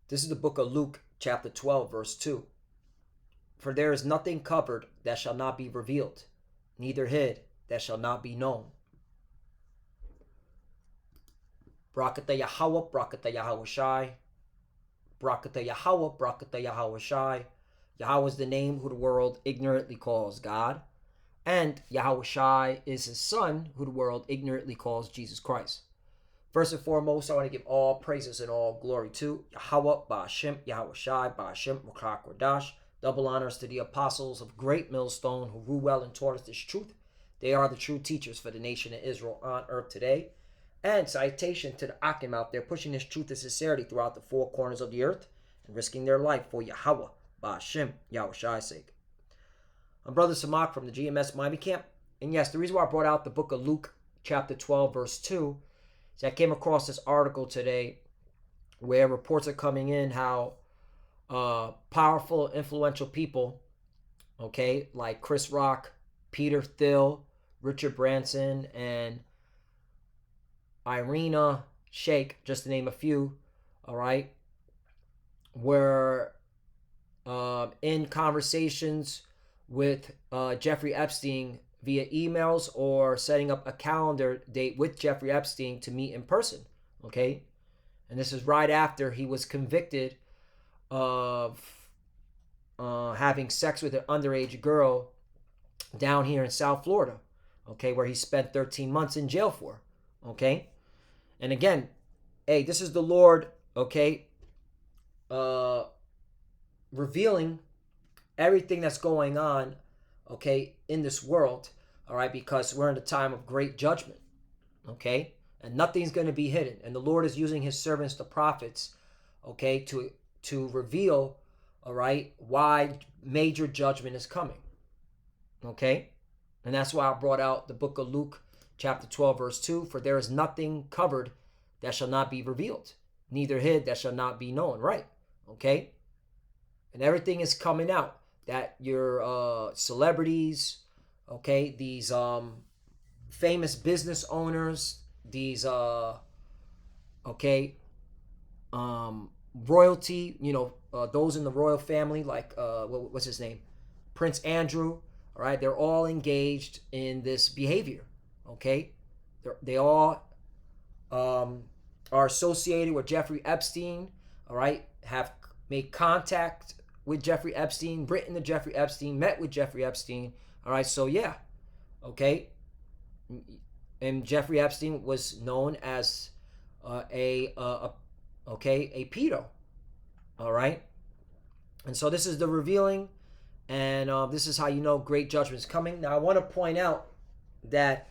This is the book of Luke, chapter 12, verse 2. For there is nothing covered that shall not be revealed, neither hid that shall not be known. Brakata Yahweh, Brakata Yahweh Shai. Brakata Yahweh, Brakata Yahweh Shai. Yahweh is the name who the world ignorantly calls God. And Yahweh Shai is his son, who the world ignorantly calls Jesus Christ. First and foremost, I want to give all praises and all glory to Yahweh, Ba'ashem, Yahweh Shai, Ba'ashem, Mukrak Radash. Double honors to the apostles of Great Millstone who rule well and taught us this truth. They are the true teachers for the nation of Israel on earth today. And citation to the Akim out there pushing this truth and sincerity throughout the four corners of the earth and risking their life for Yahweh, Ba'ashem, Yahweh Shai's sake. I'm Brother Samak from the GMS Miami Camp. And yes, the reason why I brought out the book of Luke, chapter 12, verse 2, is I came across this article today where reports are coming in how powerful, influential people, okay, like Chris Rock, Peter Thiel, Richard Branson, and Irina Shayk, just to name a few, all right, were in conversations with Jeffrey Epstein via emails or setting up a calendar date with Jeffrey Epstein to meet in person, okay? And this is right after he was convicted of having sex with an underage girl down here in South Florida, okay, where he spent 13 months in jail for, okay? And again, hey, this is the Lord, okay, revealing everything that's going on, okay, in this world, all right, because we're in a time of great judgment, okay, and nothing's going to be hidden. And the Lord is using his servants, the prophets, okay, to reveal, all right, why major judgment is coming, okay? And that's why I brought out the book of Luke, chapter 12, verse 2, for there is nothing covered that shall not be revealed, neither hid that shall not be known, right? Okay? And everything is coming out, that your celebrities, okay, these famous business owners, these royalty, those in the royal family, like what's his name, Prince Andrew, all right, they're all engaged in this behavior, okay? They all are associated with Jeffrey Epstein, all right, have made contact with Jeffrey Epstein, written to Jeffrey Epstein, met with Jeffrey Epstein, all right, so yeah, okay? And Jeffrey Epstein was known as a pedo, all right? And so this is the revealing, and this is how you know great judgment is coming. Now, I want to point out that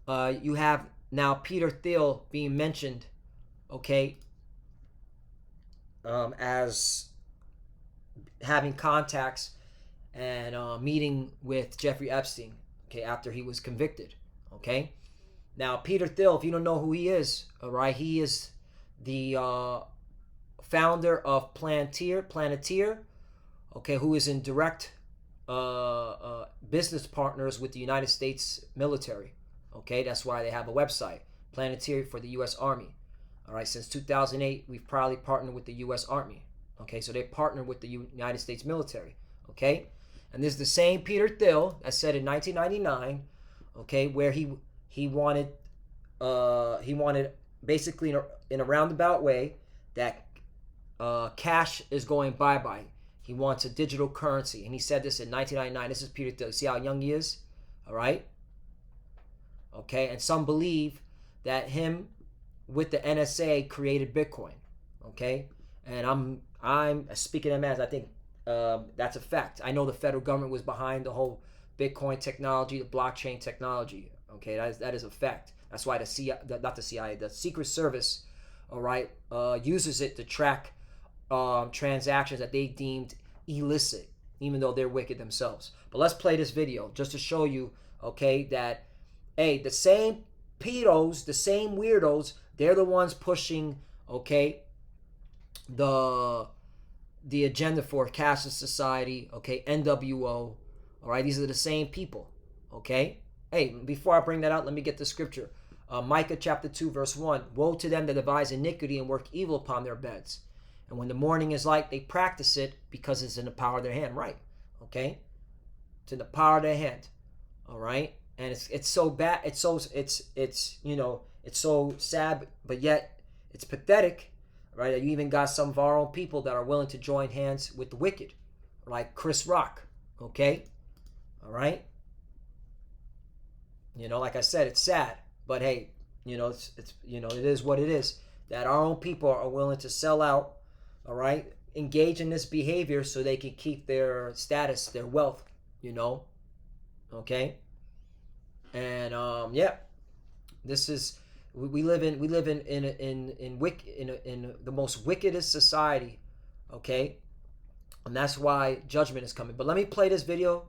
you have now Peter Thiel being mentioned, okay, as having contacts and meeting with Jeffrey Epstein, okay, after he was convicted, okay? Now, Peter Thiel, if you don't know who he is, all right, he is the founder of Planeteer, okay, who is in direct business partners with the United States military, okay? That's why they have a website, Planeteer for the U.S. Army, all right? Since 2008, we've proudly partnered with the U.S. Army, okay? So they partner with the United States military, okay? And this is the same Peter Thiel that said in 1999, okay, where he wanted basically in a roundabout way that cash is going bye-bye. He wants a digital currency. And he said this in 1999. This is Peter Thiel. See how young he is? All right? Okay, and some believe that him with the NSA created Bitcoin. Okay? And I'm speaking of as I think that's a fact. I know the federal government was behind the whole Bitcoin technology, the blockchain technology. Okay, that is a fact. That's why the Secret Service, all right, uses it to track transactions that they deemed illicit, even though they're wicked themselves. But let's play this video just to show you, okay, that, hey, the same pedos, the same weirdos, they're the ones pushing, okay, the agenda for cashless society, okay, NWO, all right, these are the same people, okay? Hey, before I bring that out, let me get the scripture. Micah chapter 2, verse 1. Woe to them that devise iniquity and work evil upon their beds. And when the morning is light, they practice it because it's in the power of their hand, right? Okay? It's in the power of their hand. All right? And it's so bad, it's so sad, but yet it's pathetic, right? You even got some of our own people that are willing to join hands with the wicked, like Chris Rock. Okay? All right? Like I said, it's sad, but hey, it's it is what it is. That our own people are willing to sell out, all right, engage in this behavior so they can keep their status, their wealth, okay. And this is we live in the most wickedest society, okay, and that's why judgment is coming. But let me play this video.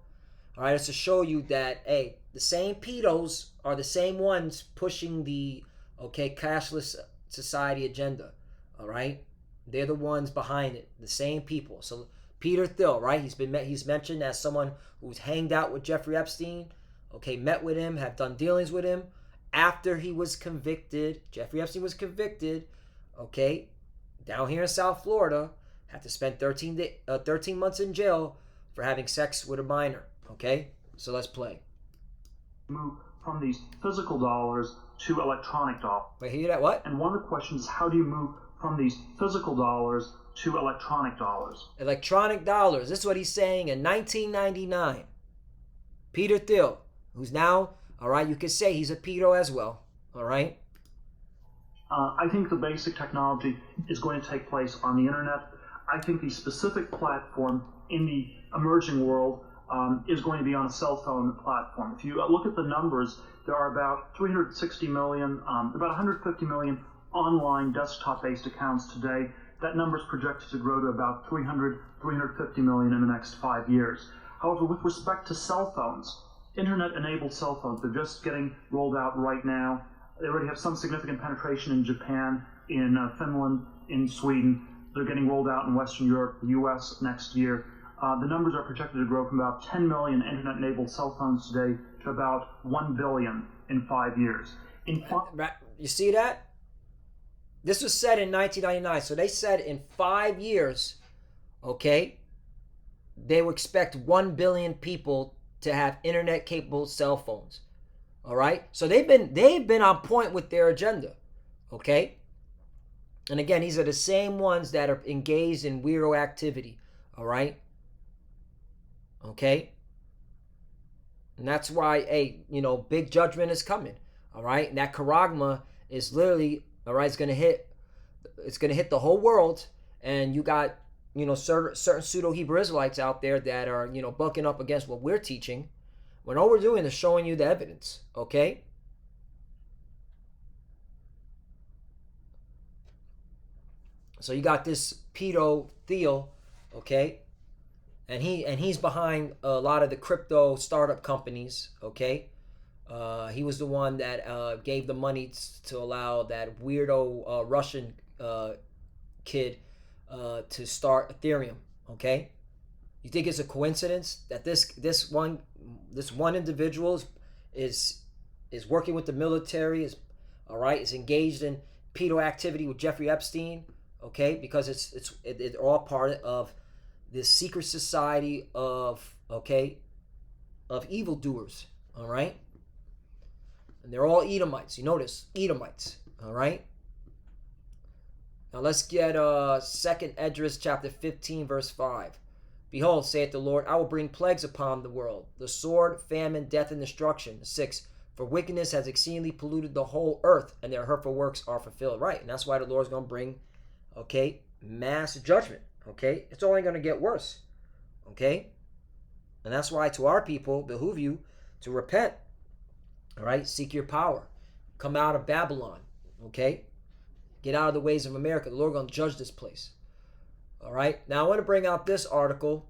All right, it's to show you that, hey, the same pedos are the same ones pushing the, cashless society agenda. All right, they're the ones behind it, the same people. So Peter Thiel, right? He's mentioned as someone who's hanged out with Jeffrey Epstein. Okay, met with him, have done dealings with him after he was convicted. Jeffrey Epstein was convicted. Okay, down here in South Florida, had to spend 13 months in jail for having sex with a minor. Okay, so let's play. Move from these physical dollars to electronic dollars. Wait, hear that? What? And one of the questions is, how do you move from these physical dollars to electronic dollars? Electronic dollars. This is what he's saying in 1999. Peter Thiel, who's now, all right, you could say he's a pedo as well. All right. I think the basic technology is going to take place on the internet. I think the specific platform in the emerging world is going to be on a cell phone platform. If you look at the numbers, there are about 360 million, about 150 million online desktop-based accounts today. That number is projected to grow to about 350 million in the next 5 years. However, with respect to cell phones, internet-enabled cell phones, they're just getting rolled out right now. They already have some significant penetration in Japan, in Finland, in Sweden. They're getting rolled out in Western Europe, the US next year. The numbers are projected to grow from about 10 million internet-enabled cell phones today to about 1 billion in 5 years. You see that? This was said in 1999. So they said in 5 years, okay, they would expect 1 billion people to have internet-capable cell phones. All right? So they've been on point with their agenda, okay? And again, these are the same ones that are engaged in weirdo activity, all right? Okay? And that's why, hey, big judgment is coming, all right? And that charagma is literally, all right, it's going to hit the whole world. And you got, certain pseudo-Hebrew Israelites out there that are, bucking up against what we're teaching, when all we're doing is showing you the evidence, okay? So you got this pedo Thiel, okay? And he's behind a lot of the crypto startup companies, okay? He was the one that gave the money to allow that weirdo Russian kid to start Ethereum, okay? You think it's a coincidence that this one individual is working with the military, is engaged in pedo activity with Jeffrey Epstein, okay? Because it's all part of this secret society of evildoers, all right? And they're all Edomites. You notice, Edomites, all right? Now let's get 2nd Esdras chapter 15, verse 5. Behold, saith the Lord, I will bring plagues upon the world, the sword, famine, death, and destruction. 6. For wickedness has exceedingly polluted the whole earth, and their hurtful works are fulfilled. Right, and that's why the Lord's going to bring, mass judgment. Okay, it's only going to get worse. Okay, and that's why to our people, behoove you to repent. All right, seek your power, come out of Babylon. Okay, get out of the ways of America. The Lord going to judge this place. All right, now I want to bring out this article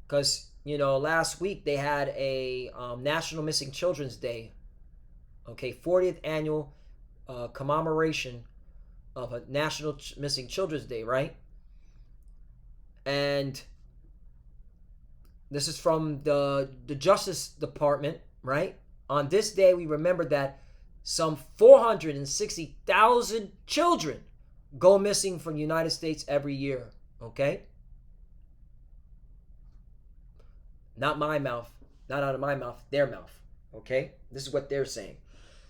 because last week they had a National Missing Children's Day. Okay, 40th annual commemoration of a National Missing Children's Day, right? And this is from the Justice Department, right? On this day, we remember that some 460,000 children go missing from the United States every year, okay? Not my mouth, not out of my mouth, their mouth, okay? This is what they're saying.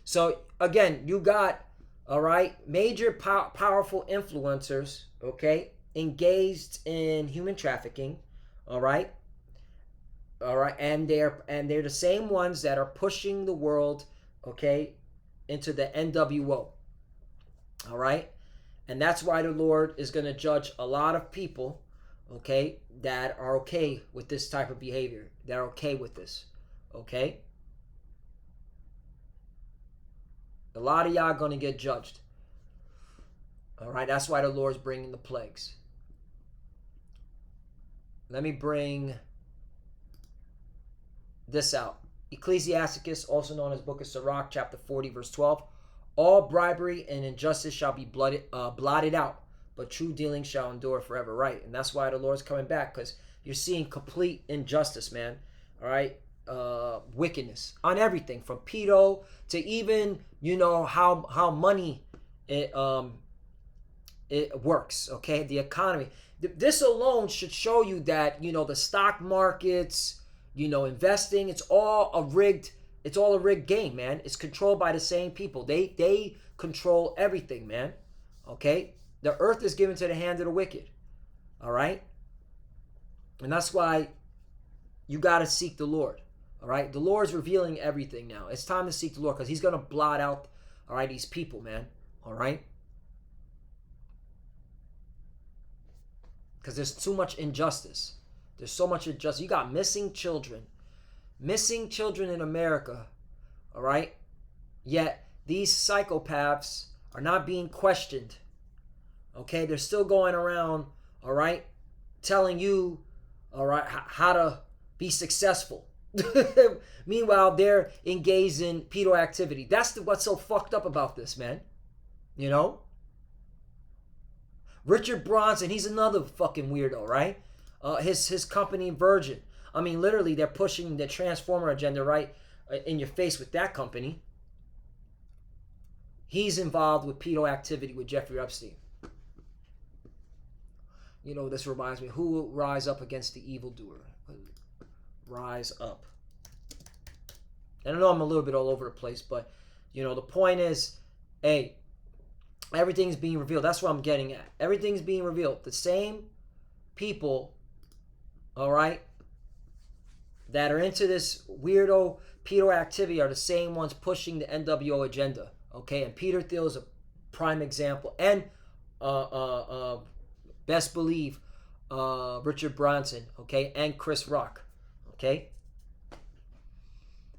So again, you got, all right, major powerful influencers, okay, engaged in human trafficking, all right, and they're the same ones that are pushing the world, okay, into the NWO, all right, and that's why the Lord is going to judge a lot of people, okay, that are okay with this type of behavior, that are okay with this, okay. A lot of y'all are going to get judged. All right, that's why the Lord's bringing the plagues. Let me bring this out. Ecclesiasticus, also known as Book of Sirach, chapter 40, verse 12. All bribery and injustice shall be blotted out, but true dealing shall endure forever. Right, and that's why the Lord's coming back, because you're seeing complete injustice, man. All right, wickedness on everything from pedo to even, you know, how money it works, okay, the economy. This alone should show you that, you know, the stock markets, you know, investing, it's all a rigged game, man. It's controlled by the same people. They control everything, man. Okay, the earth is given to the hand of the wicked. All right, and that's why you got to seek the Lord. All right, the Lord's revealing everything now. It's time to seek the Lord, because he's going to blot out, all right, these people, man. All right, because there's too much injustice. There's so much injustice. You got missing children in America, all right, yet these psychopaths are not being questioned. Okay, they're still going around, all right, telling you, all right, how to be successful. Meanwhile, they're engaged in pedo activity. That's what's so fucked up about this, man. You know? Richard Branson, he's another fucking weirdo, right? His company, Virgin. I mean, literally, they're pushing the Transformer agenda right in your face with that company. He's involved with pedo activity with Jeffrey Epstein. You know, this reminds me, who will rise up against the evildoer? Rise up. And I know I'm a little bit all over the place, but, you know, the point is, hey, everything's being revealed. That's what I'm getting at. Everything's being revealed. The same people, all right, that are into this weirdo pedo activity are the same ones pushing the NWO agenda, okay? And Peter Thiel is a prime example. And best believe Richard Branson, okay? And Chris Rock, okay?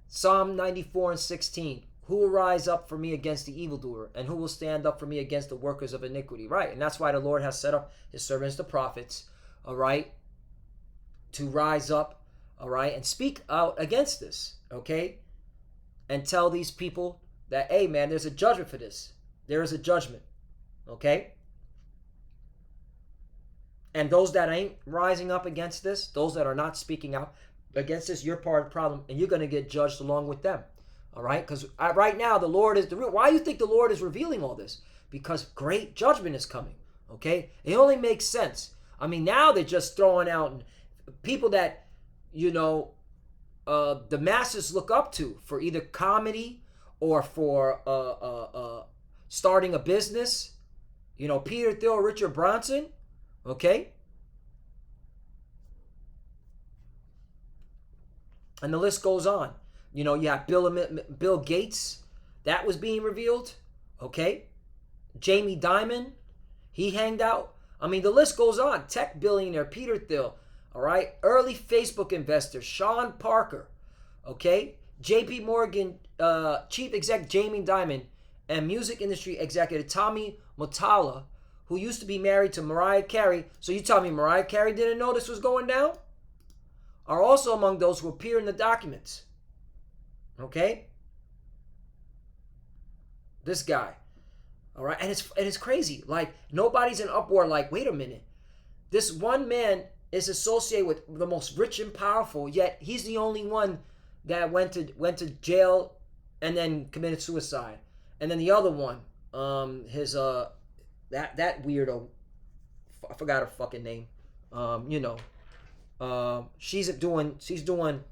Psalm 94:16. Who will rise up for me against the evildoer? And who will stand up for me against the workers of iniquity? Right, and that's why the Lord has set up his servants, the prophets, all right, to rise up, all right, and speak out against this, okay? And tell these people that, hey, man, there's a judgment for this. There is a judgment, okay? And those that ain't rising up against this, those that are not speaking out against this, you're part of the problem, and you're going to get judged along with them. All right, because right now the Lord is the real. Why do you think the Lord is revealing all this? Because great judgment is coming. Okay, it only makes sense. I mean, now they're just throwing out people that, you know, the masses look up to for either comedy or for starting a business. You know, Peter Thiel, Richard Branson. Okay, and the list goes on. You know, you have Bill Gates, that was being revealed, okay? Jamie Dimon, he hanged out. I mean, the list goes on. Tech billionaire Peter Thiel, all right? Early Facebook investor Sean Parker, okay? JP Morgan chief exec Jamie Dimon, and music industry executive Tommy Mottola, who used to be married to Mariah Carey. So you tell me Mariah Carey didn't know this was going down? Are also among those who appear in the documents. Okay, this guy, all right, and it's crazy. Like, nobody's in uproar. Like, wait a minute, this one man is associated with the most rich and powerful, yet he's the only one that went to jail and then committed suicide. And then the other one, his that weirdo. I forgot her fucking name. You know, she's doing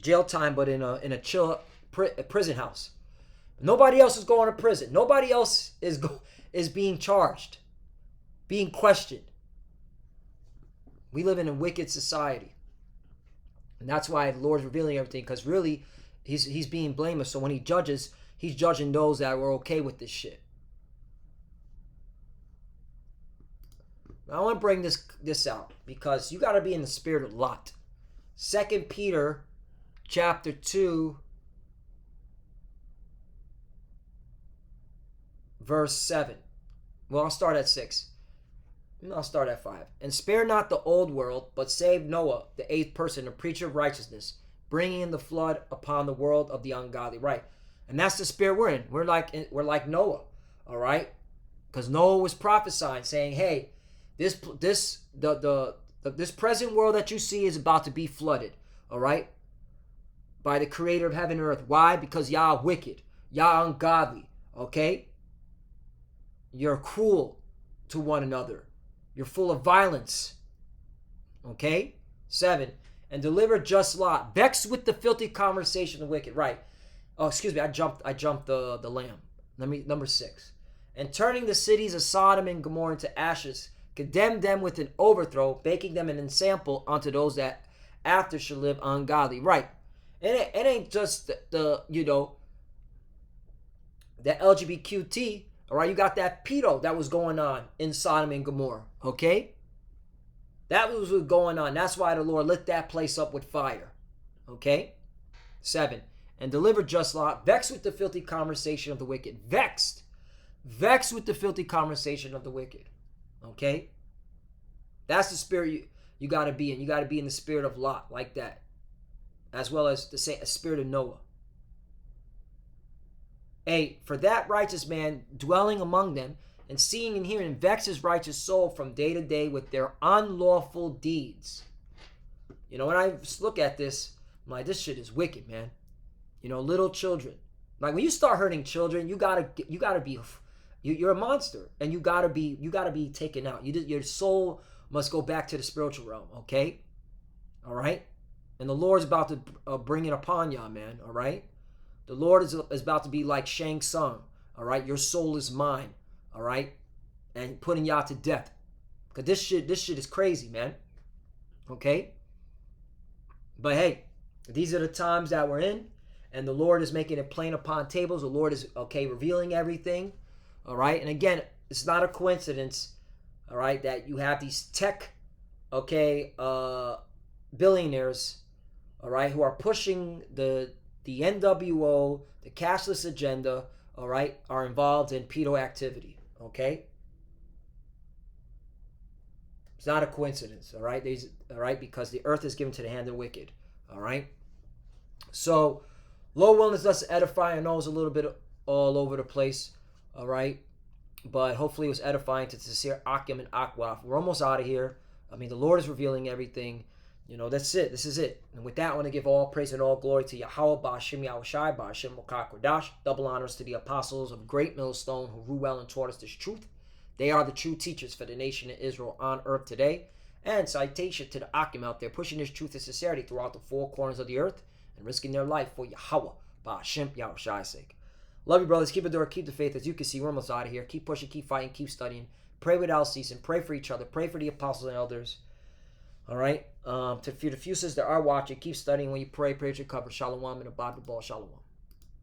jail time, but in a chill prison house. Nobody else is going to prison. Nobody else is being charged, being questioned. We live in a wicked society, and that's why the Lord's revealing everything. Because really, he's being blameless. So when he judges, he's judging those that were okay with this shit. Now, I want to bring this out because you got to be in the spirit of Lot. 2 Peter chapter 2 verse 7. Well, I'll start at 6. I'll start at 5. And spare not the old world, but save Noah, the 8th person, a preacher of righteousness, bringing in the flood upon the world of the ungodly. Right. And that's the spirit we're in. We're like Noah. All right. Because Noah was prophesying, saying, hey, this present world that you see is about to be flooded. All right. By the creator of heaven and earth. Why? Because y'all wicked. Y'all ungodly. Okay. You're cruel to one another. You're full of violence. Okay? 7. And deliver just Lot, vexed with the filthy conversation of the wicked. Right. Oh, excuse me. I jumped the lamb. Number 6. And turning the cities of Sodom and Gomorrah into ashes, condemned them with an overthrow, making them an ensample unto those that after shall live ungodly. Right. It ain't just the LGBTQT. All right, you got that pedo that was going on in Sodom and Gomorrah, okay? That was what was going on. That's why the Lord lit that place up with fire, okay? 7. And delivered just Lot, vexed with the filthy conversation of the wicked. Vexed with the filthy conversation of the wicked, okay? That's the spirit you got to be in. You got to be in the spirit of Lot like that, as well as the spirit of Noah. 8. For that righteous man dwelling among them, and seeing and hearing, vex his righteous soul from day to day with their unlawful deeds. When I look at this, I'm like, this shit is wicked, man. Little children. Like when you start hurting children, you gotta be, you're a monster, and you gotta be taken out. Your soul must go back to the spiritual realm. Okay, all right, and the Lord's about to bring it upon y'all, man. All right. The Lord is about to be like Shang Tsung, all right? Your soul is mine, all right? And putting y'all to death. Because this shit is crazy, man. Okay? But hey, these are the times that we're in, and the Lord is making it plain upon tables. The Lord is, revealing everything, all right? And again, it's not a coincidence, all right, that you have these tech, billionaires, all right, who are pushing the NWO, the cashless agenda, all right, are involved in pedo activity, okay? It's not a coincidence, all right? Because the earth is given to the hand of the wicked, all right? So, Lord willing, does us edify. I know it's a little bit all over the place, all right? But hopefully it was edifying to Sincere Akim and Akwaf. We're almost out of here. The Lord is revealing everything. That's it. This is it. And with that, I want to give all praise and all glory to Yahweh, Ba'ashim Yahushai, Ba'ashim Mokak Kodash. Double honors to the apostles of Great Millstone who rule well and taught us this truth. They are the true teachers for the nation of Israel on earth today. And citation to the Akim out there pushing this truth and sincerity throughout the four corners of the earth and risking their life for Yahweh, Ba'ashim Yahushai's sake. Love you, brothers. Keep it door, keep the faith. As you can see, we're almost out of here. Keep pushing, keep fighting, keep studying. Pray without ceasing. Pray for each other. Pray for the apostles and elders. All right. For the few sisters that are watching, keep studying when you pray. Pray to cover. Shalom and abad the ball. Shalom.